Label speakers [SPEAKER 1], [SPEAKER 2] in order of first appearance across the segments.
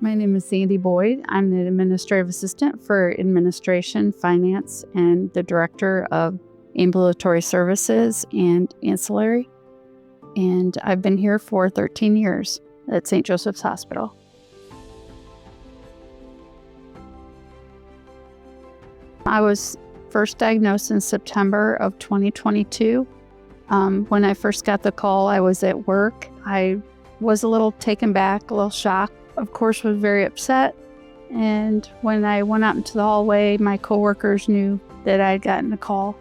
[SPEAKER 1] My name is Sandy Boyd. I'm the Administrative Assistant for Administration, Finance, and the Director of Ambulatory Services and Ancillary. And I've been here for 13 years at St. Joseph's Hospital. I was first diagnosed in September of 2022. When I first got the call, I was at work. I was a little taken back, a little shocked. Of course, was very upset. And when I went out into the hallway, my coworkers knew that I'd gotten a call,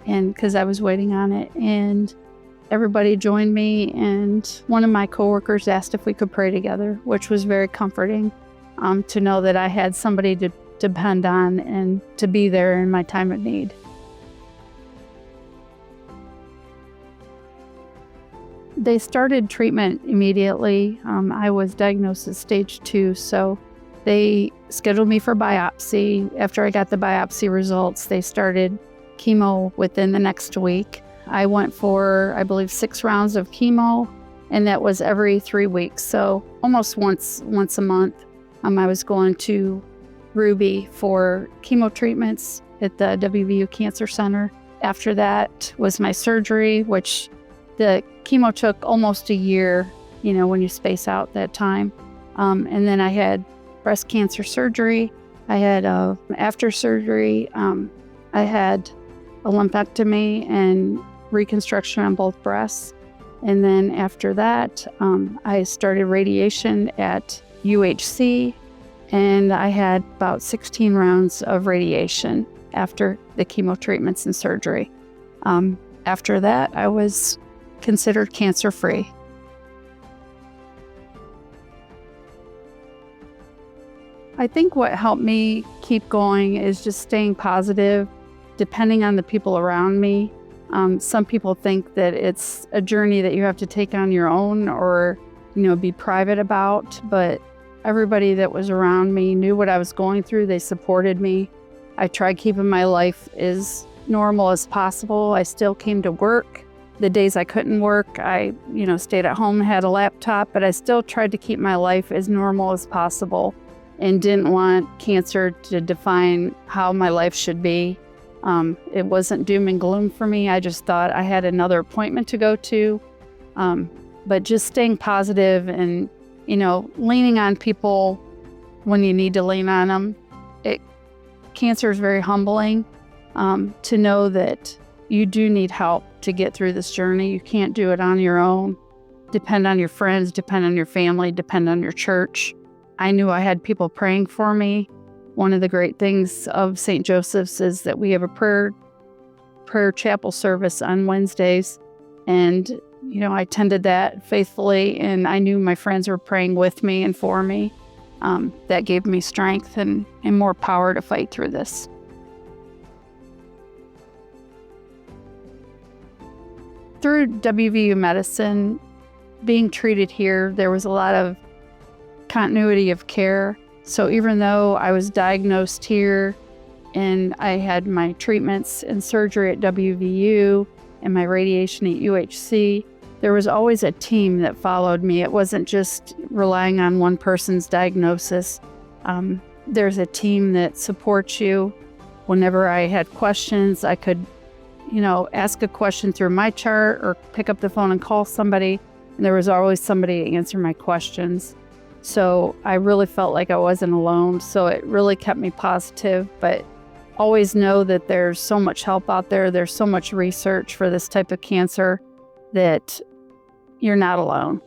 [SPEAKER 1] and because I was waiting on it, and everybody joined me. And one of my coworkers asked if we could pray together, which was very comforting to know that I had somebody to depend on and to be there in my time of need. They started treatment immediately. I was diagnosed at stage 2, so they scheduled me for biopsy. After I got the biopsy results, they started chemo within the next week. I went for, I believe, 6 rounds of chemo, and that was every 3 weeks, so almost once a month. I was going to Ruby for chemo treatments at the WVU Cancer Center. After that was my surgery, which the chemo took almost a year, when you space out that time. And then I had breast cancer surgery. I had, after surgery, I had a lumpectomy and reconstruction on both breasts. And then after that, I started radiation at UHC, and I had about 16 rounds of radiation after the chemo treatments and surgery. After that, I was considered cancer-free. I think what helped me keep going is just staying positive, depending on the people around me. Some people think that it's a journey that you have to take on your own or, be private about, but everybody that was around me knew what I was going through. They supported me. I tried keeping my life as normal as possible. I still came to work. The days I couldn't work, I, stayed at home, had a laptop, but I still tried to keep my life as normal as possible and didn't want cancer to define how my life should be. It wasn't doom and gloom for me. I just thought I had another appointment to go to. But just staying positive and, leaning on people when you need to lean on them. Cancer is very humbling to know that you do need help to get through this journey. You can't do it on your own. Depend on your friends, depend on your family, depend on your church. I knew I had people praying for me. One of the great things of St. Joseph's is that we have a prayer chapel service on Wednesdays. And, I attended that faithfully, and I knew my friends were praying with me and for me. That gave me strength and more power to fight through this. Through WVU medicine, being treated here, there was a lot of continuity of care. So even though I was diagnosed here and I had my treatments and surgery at WVU and my radiation at UHC, there was always a team that followed me. It wasn't just relying on one person's diagnosis. There's a team that supports you. Whenever I had questions, I could ask a question through my chart or pick up the phone and call somebody, and there was always somebody to answer my questions. So I really felt like I wasn't alone. So it really kept me positive, but always know that there's so much help out there. There's so much research for this type of cancer that you're not alone.